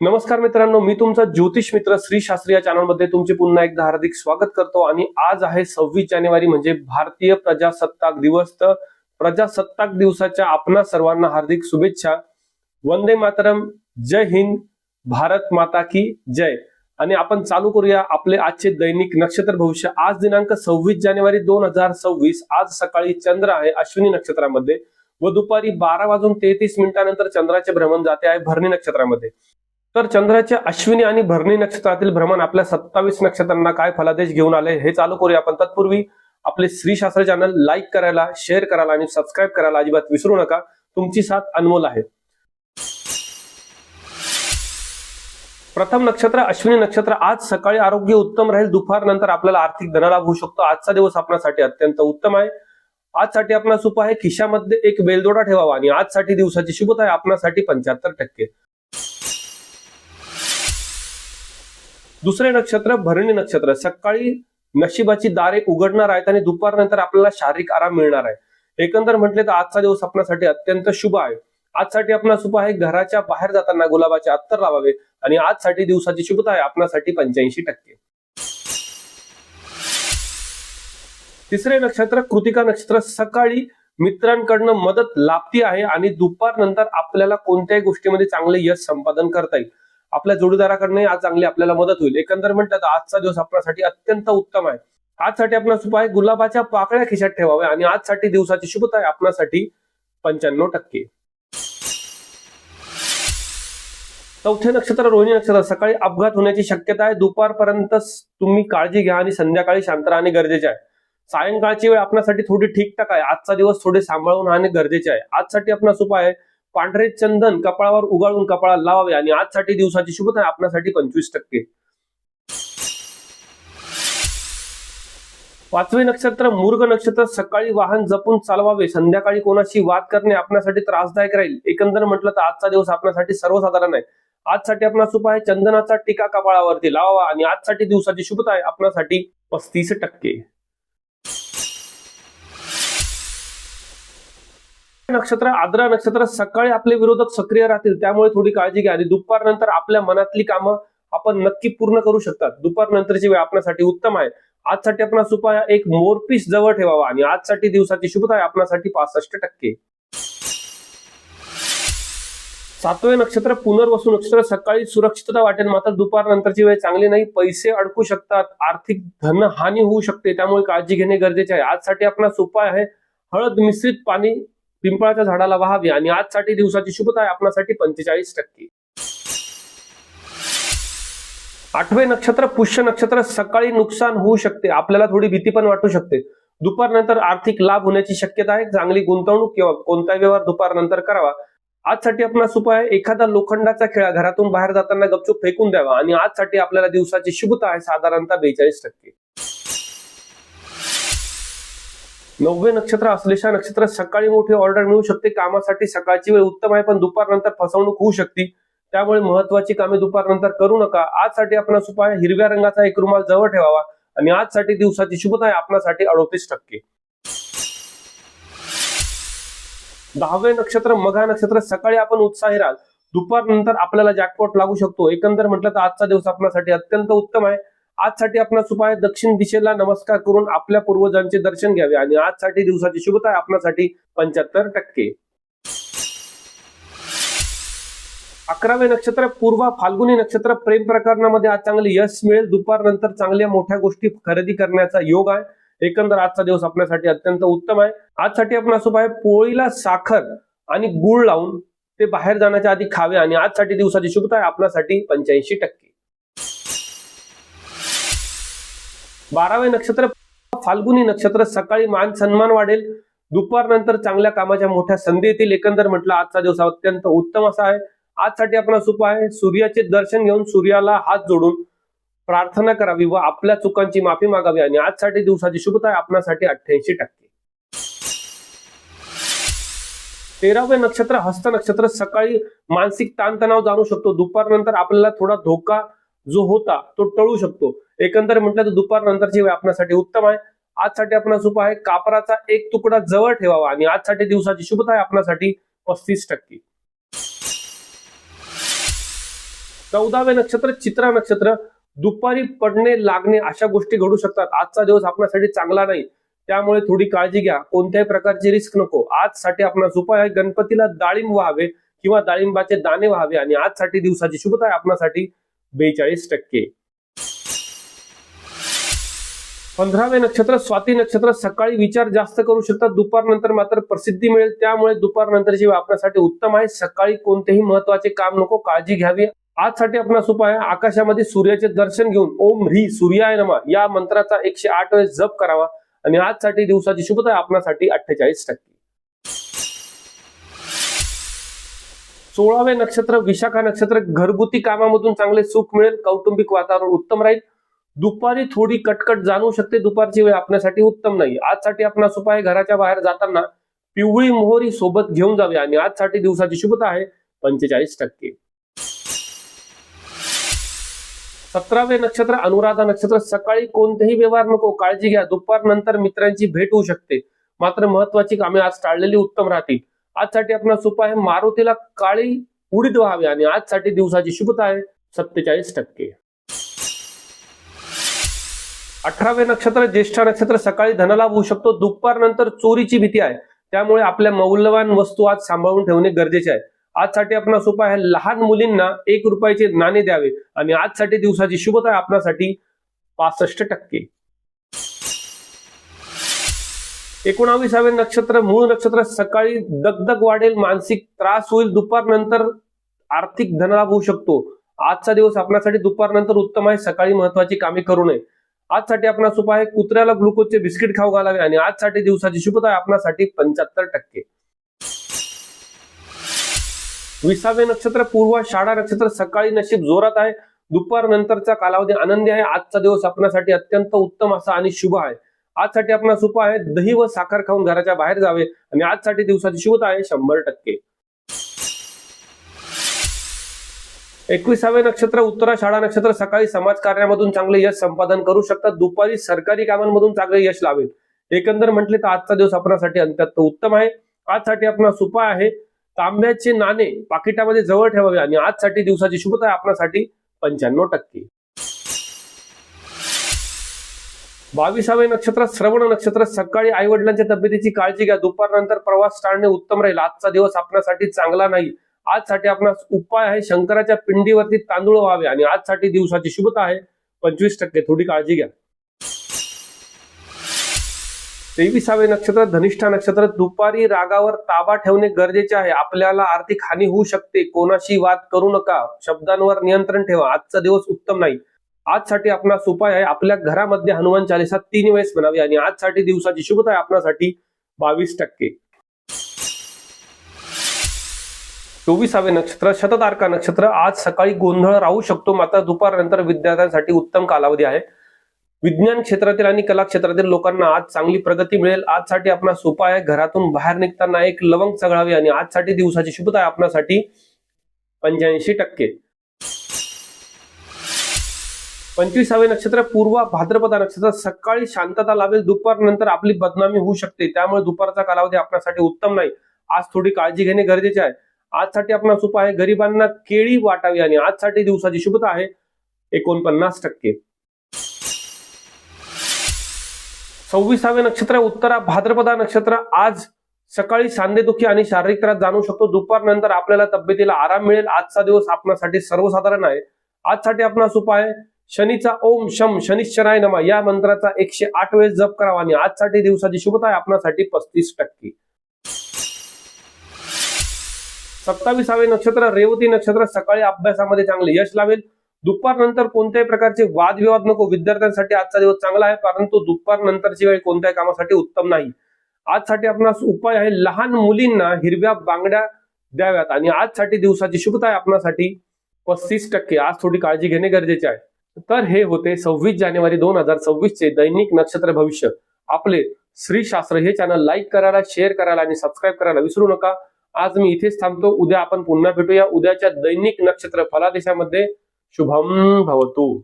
नमस्कार मित्रांनो, मी तुमचा ज्योतिष मित्र श्री शास्त्री या चॅनलमध्ये तुमचे पुन्हा एकदा हार्दिक स्वागत करतो। आणि आज आहे 26 जानेवारी म्हणजे भारतीय प्रजासत्ताक दिवस। तर प्रजासत्ताक दिवसाच्या आपणा सर्वांना हार्दिक शुभेच्छा। वंदे मातरम, जय हिंद, भारत माता की जय। आणि आपण चालू करूया आपले आजचे दैनिक नक्षत्र भविष्य। आज दिनांक 26 जानेवारी 2026। आज सकाळी चंद्र आहे अश्विनी नक्षत्रामध्ये व दुपारी 12:33 नंतर चंद्राचे भ्रमण जाते आहे भरणी नक्षत्रामध्ये। तर चंद्राच्या अश्विनी आणि भरणी नक्षत्रातील भ्रमण आपल्या 27 नक्षत्रांना काय फलादेश घेऊन आले हे चालू करूया आपण। तत्पूर्वी आपले श्री शास्त्र चॅनल लाईक करायला, शेअर करायला आणि सबस्क्राईब करायला अजिबात विसरू नका। तुमची साथ अनमोल आहे। प्रथम नक्षत्र अश्विनी नक्षत्र। आज सकाळी आरोग्य उत्तम राहील। दुपारनंतर आपल्याला आर्थिक धनलाभ होऊ शकतो। आजचा दिवस आपल्यासाठी अत्यंत उत्तम आहे। आजसाठी आपला उपाय आहे खिशामध्ये एक बेलदोडा ठेवावा आणि आजसाठी दिवसाची शुभता आहे आपल्यासाठी 75%। दुसरे नक्षत्र भरणी नक्षत्र। सकाळी नशिबाची दारे उघडणार आहेत आणि दुपारनंतर आपल्याला शारीरिक आराम मिळणार आहे। एकंदर म्हटले तर आजचा दिवस आपल्यासाठी अत्यंत शुभ आहे। आजसाठी आपला उपाय आहे घराच्या बाहेर जाताना गुलाबाचे अत्तर लावावे आणि आजसाठी दिवसाची शुभता आहे आपल्यासाठी 85%। तिसरे नक्षत्र कृतिका नक्षत्र। सकाळी मित्रांकडून मदत लाभती आहे आणि दुपारनंतर आपल्याला कोणत्याही गोष्टीमध्ये चांगले यश संपादन करता येईल। आपल्या जोडीदाराकडून आज चांगली आपल्याला मदत होईल। एकंदर म्हटलं तर आजचा दिवस आपल्यासाठी अत्यंत उत्तम आहे। आजसाठी आपला उपाय गुलाबाच्या पाकळ्या खिशात ठेवाव्या आणि आजसाठी दिवसाची शुभता आहे आपल्यासाठी 95%। चौथे नक्षत्र रोहिणी नक्षत्र। सकाळी अपघात होण्याची शक्यता आहे। दुपारपर्यंत तुम्ही काळजी घ्या आणि संध्याकाळी शांत राहणे गरजेचे आहे। सायंकाळची वेळ आपल्यासाठी थोडी ठीकठाक आहे। आजचा दिवस थोडे सांभाळून राहणे गरजेचे आहे। आजसाठी आपला उपाय आहे पांढरे चंदन कपाळावर उगाळून कपाळाला लावावे आणि आजसाठी दिवसाची शुभता आहे आपल्यासाठी 25%। पाचवे नक्षत्र मृग नक्षत्र। सकाळी वाहन जपून चालवावे, संध्याकाळी कोणाशी वाद करणे आपल्यासाठी त्रासदायक राहील। एकंदर म्हटलं तर आजचा दिवस आपल्यासाठी सर्वसाधारण आहे। आजसाठी आपला उपाय आहे चंदनाचा टीका कपाळावरती लावावा आणि आजसाठी दिवसाची शुभता आहे आपल्यासाठी 35%। नक्षत्र आद्रा नक्षत्र। सकाळी आपले विरोधक सक्रिय राहतील त्यामुळे थोडी काळजी घ्या आणि दुपारनंतर आपल्या मनातली कामं आपण नक्की पूर्ण करू शकतात। दुपारनंतरची वेळ आपल्यासाठी उत्तम आहे। आजसाठी आपला उपाय एक मोरपीस जवळ ठेवावा आणि आजसाठी दिवसाची शुभता आहे आपल्यासाठी 65%। सातवे नक्षत्र पुनर्वसू नक्षत्र। सकाळी सुरक्षितता वाटेल मात्र दुपारनंतरची वेळ चांगली नाही। पैसे अडकू शकतात, आर्थिक धनहानी होऊ शकते त्यामुळे काळजी घेणे गरजेचे आहे। आजसाठी आपला उपाय आहे हळद मिश्रित पाणी पिंपळाच्या झाडाला वाहावे आणि आजसाठी दिवसाची शुभता आहे आपल्यासाठी 45%। आठवे नक्षत्र पुष्य नक्षत्र। सकाळी नुकसान होऊ शकते, आपल्याला थोडी भीती पण वाटू शकते। दुपारनंतर आर्थिक लाभ होण्याची शक्यता आहे। चांगली गुंतवणूक किंवा कोणताही व्यवहार दुपारनंतर करावा। आजसाठी आपला उपाय आहे एखादा लोखंडाचा खिळा घरातून बाहेर जाताना गपचूप फेकून द्यावा आणि आजसाठी आपल्याला दिवसाची शुभता आहे साधारणतः 42%। नववे नक्षत्र अश्लेषा नक्षत्र। सकाळी मोठी ऑर्डर मिळू शकते, कामासाठी सकाळची वेळ उत्तम आहे पण दुपारनंतर फसवणूक होऊ शकते त्यामुळे महत्वाची कामे दुपारनंतर करू नका। आजसाठी आपला उपाय हिरव्या रंगाचा एक रुमाल जवळ ठेवावा आणि आजसाठी दिवसाची शुभता आहे आपल्यासाठी 38%। दहावे नक्षत्र मघा नक्षत्र। सकाळी आपण उत्साही राहाल, दुपारनंतर आपल्याला जॅकपॉट लागू शकतो। एकंदर म्हटलं तर आजचा दिवस आपल्यासाठी अत्यंत उत्तम आहे। आजसाठी आपला उपाय दक्षिण दिशेला नमस्कार करून आपल्या पूर्वजांचे दर्शन घ्यावे आणि आजसाठी दिवसाची शुभता आहे आपल्यासाठी 75%। 11वे नक्षत्र पूर्वा फाल्गुनी नक्षत्र। प्रेम प्रकरणामध्ये आज चांगले यश मिळेल। दुपारनंतर चांगल्या मोठ्या गोष्टी खरेदी करण्याचा योग आहे। एकंदर आजचा दिवस आपल्यासाठी अत्यंत उत्तम आहे। आजसाठी आपला उपाय पोळीला साखर आणि गुळ लावून ते बाहेर जाण्याच्या आधी खावे आणि आजसाठी दिवसाची शुभता आहे आपल्यासाठी 85%। 12वे नक्षत्र फाल्गुनी नक्षत्र। सकाळी मान सन्मान वाढेल, दुपारनंतर चांगल्या कामाच्या मोठ्या संधी येतील। एकंदर म्हटलं आजचा दिवस अत्यंत उत्तम असा आहे। आजसाठी आपला उपाय आहे सूर्याचे दर्शन घेऊन सूर्याला हात जोडून प्रार्थना करावी व आपल्या चुकांची माफी मागावी आणि आजसाठी दिवसाची शुभता आहे आपल्यासाठी 88%। 13वे नक्षत्र हस्त नक्षत्र। सकाळी मानसिक ताणतणाव जाणू शकतो, दुपारनंतर आपल्याला थोडा धोका जो होता तो टळू शकतो। एकंदर म्हटलं तर दुपारनंतरची वेळ आपल्यासाठी उत्तम आहे। आजसाठी आपणास उपाय आहे कापराचा एक तुकडा जवळ ठेवावा आणि आजसाठी दिवसाची शुभता आहे आपणासाठी 35%. 14वे नक्षत्र चित्रा नक्षत्र. दुपारी पडणे लागणे अशा गोष्टी घडू शकतात. आजचा दिवस आपल्यासाठी चांगला नाही, त्यामुळे थोडी काळजी घ्या. कोणत्याही प्रकारची रिस्क नको. आजसाठी आपणास उपाय आहे गणपतीला डाळिंब व्हावे किंवा डाळिंबाचे दाणे व्हावे आणि आजसाठी दिवसाची शुभता आहे आपल्यासाठी 42%. 15वे नक्षत्र स्वाती नक्षत्र. सकाळी विचार जास्त करू शकतात, दुपारनंतर मात्र प्रसिद्धी मिळेल, त्यामुळे दुपारनंतरची वेळ आपल्यासाठी उत्तम आहे. सकाळी कोणतेही महत्वाचे काम नको, काळजी घ्यावी. आजसाठी आपणास उपाय आहे आकाशामध्ये सूर्याचे दर्शन घेऊन ओम ह्री सूर्याय नमः या मंत्राचा 108 वेळेस जप करावा आणि आजसाठी दिवसाची शुभता आहे आपल्यासाठी 48%. 16वे नक्षत्र विशाखा नक्षत्र. घरगुती कामामधून चांगले सुख मिळेल, कौटुंबिक वातावरण उत्तम राहील. दुपारी थोडी कटकट जाणवू शकते, दुपारची वेळ आपल्यासाठी उत्तम नाही. आजसाठी आपणास उपाय घराच्या बाहेर जाताना पिवळी मोहरी सोबत घेऊन जावी आणि आजसाठी दिवसाची शुभता आहे 45%. 17वे नक्षत्र अनुराधा नक्षत्र. सकाळी कोणतेही व्यवहार नको, काळजी घ्या. दुपारनंतर मित्रांची भेट होऊ शकते, मात्र महत्वाची कामे आज टाळलेली उत्तम राहतील. आजसाठी आपणास उपाय आहे मारुतीला काळी उडीद व्हावे आणि आजसाठी दिवसाची शुभता आहे 47%. 18वे नक्षत्र ज्येष्ठ नक्षत्र. सकाळी धनलाभ होऊ शकतो, दुपारनंतर चोरीची भीती आहे, त्यामुळे आपल्या मौल्यवान वस्तू आज सांभाळून ठेवणे गरजेचे आहे. आजसाठी आपणास उपाय आहे लहान मुलींना 1 रुपयाचे नाणे द्यावे आणि आजसाठी दिवसाची शुभता आहे आपल्यासाठी 65%. 19वे नक्षत्र मूळ नक्षत्र. सकाळी दगदग वाढेल, मानसिक त्रास होईल, दुपारनंतर आर्थिक धनलाभ होऊ शकतो. आजचा दिवस आपल्यासाठी दुपारनंतर उत्तम आहे, सकाळी महत्वाची कामे करू नये. आजसाठी आपणास उपाय आहे कुत्र्याला ग्लुकोजचे बिस्किट खाऊ घालावे आणि आजसाठी दिवसाची शुभता आहे आपल्यासाठी 75%. 20वे नक्षत्र पूर्वाषाढा नक्षत्र. सकाळी नशीब जोरात आहे, दुपारनंतरचा कालावधी आनंदी आहे. आजचा दिवस आपल्यासाठी अत्यंत उत्तम असा आणि शुभ आहे. आजसाठी आपणास उपाय आहे दही व साखर खाऊन घराच्या बाहेर जावे आणि आजसाठी दिवसाची शुभता आहे 100%. 21वे नक्षत्र उत्तराषाढा नक्षत्र. सकाळी समाजकार्यामधून चांगले यश संपादन करू शकतात, दुपारी सरकारी कामांमधून चांगले यश लावेल. एकंदर म्हटले तर आजचा दिवस आपल्यासाठी अत्यंत उत्तम आहे. आजसाठी आपणास उपाय आहे तांब्याचे नाणे पाकिटामध्ये जवळ ठेवावे आणि आजसाठी दिवसाची शुभता आहे आपल्यासाठी 95%. 22वे नक्षत्र श्रवण नक्षत्र. सकाळी आई वडिलांच्या तब्येतीची काळजी घ्या, दुपारनंतर प्रवास टाळणे उत्तम राहील. आजचा दिवस आपल्यासाठी चांगला नाही. आजसाठी आपणास उपाय आहे शंकराच्या पिंडीवरती तांदूळ व्हावे आणि आजसाठी दिवसाची शुभता आहे 25%. थोडी काळजी घ्या. 23वे नक्षत्र धनिष्ठा नक्षत्र. दुपारी रागावर ताबा ठेवणे गरजेचे आहे, आपल्याला आर्थिक हानी होऊ शकते. कोणाशी वाद करू नका, शब्दांवर नियंत्रण ठेवा. आजचा दिवस उत्तम नाही. आजसाठी आपणास उपाय आहे आपल्या घरामध्ये हनुमान चालीसा 3 वेळेस म्हणावी आणि आजसाठी दिवसाची शुभता आहे आपल्यासाठी 22%. 24वे नक्षत्र शततारका नक्षत्र. आज सकाळी गोंधळ राहू शकतो, मात्र दुपारनंतर विद्यार्थ्यांसाठी उत्तम कालावधी आहे. विज्ञान क्षेत्रातील आणि कला क्षेत्रातील लोकांना आज चांगली प्रगती मिळेल. आजसाठी आपणास उपाय आहे घरातून बाहेर निघताना एक लवंग चघळावी आणि आजसाठी दिवसाची शुभता आहे आपल्यासाठी 85%. 25वे नक्षत्र पूर्व भाद्रपदा नक्षत्र. सकाळी शांतता लाभेल, दुपारनंतर आपली बदनामी होऊ शकते, त्यामुळे दुपारचा कालावधी आपल्यासाठी उत्तम नाही. आज थोडी काळजी घेणे गरजेचे आहे. आजसाठी आपणास उपाय आहे गरिबांना केळी वाटावी आणि आजसाठी दिवसाची शुभता आहे 49%. 26वे नक्षत्र उत्तरा भाद्रपदा नक्षत्र. आज सकाळी सांधेदुखी आणि शारीरिक त्रास जाणवू शकतो, दुपारनंतर आपल्याला तब्येतीला आराम मिळेल. आजचा दिवस आपल्यासाठी सर्वसाधारण आहे. आजसाठी आपणास उपाय आहे शनीचा ओम शम शनिश्चराय नमः या मंत्राचा 108 वेळेस जप करावा आणि आजसाठी दिवसाची शुभता आहे आपल्यासाठी 35%. 27वे नक्षत्र रेवती नक्षत्र. सकाळी अभ्यासामध्ये चांगले यश लावेल, दुपारनंतर कोणत्याही प्रकारचे वादविवाद नको. विद्यार्थ्यांसाठी आजचा दिवस चांगला आहे, परंतु दुपारनंतरची वेळ कोणत्याही कामासाठी उत्तम नाही. आजसाठी आपणास उपाय आहे लहान मुलींना हिरव्या बांगड्या द्याव्यात आणि आजसाठी दिवसाची शुभता आहे आपल्यासाठी 35%. आज थोडी काळजी घेणे गरजेचे आहे. तर हे होते 26 जानेवारी 2026 चे दैनिक नक्षत्र भविष्य. आपले श्री शास्त्र हे चॅनल लाईक करायला, शेअर करायला आणि सबस्क्राईब करायला विसरू नका. आज मी इथेच थांबतो. उद्या आपण पुन्हा भेटूया उद्याच्या दैनिक नक्षत्र फलादेशामध्ये. शुभम भवतु.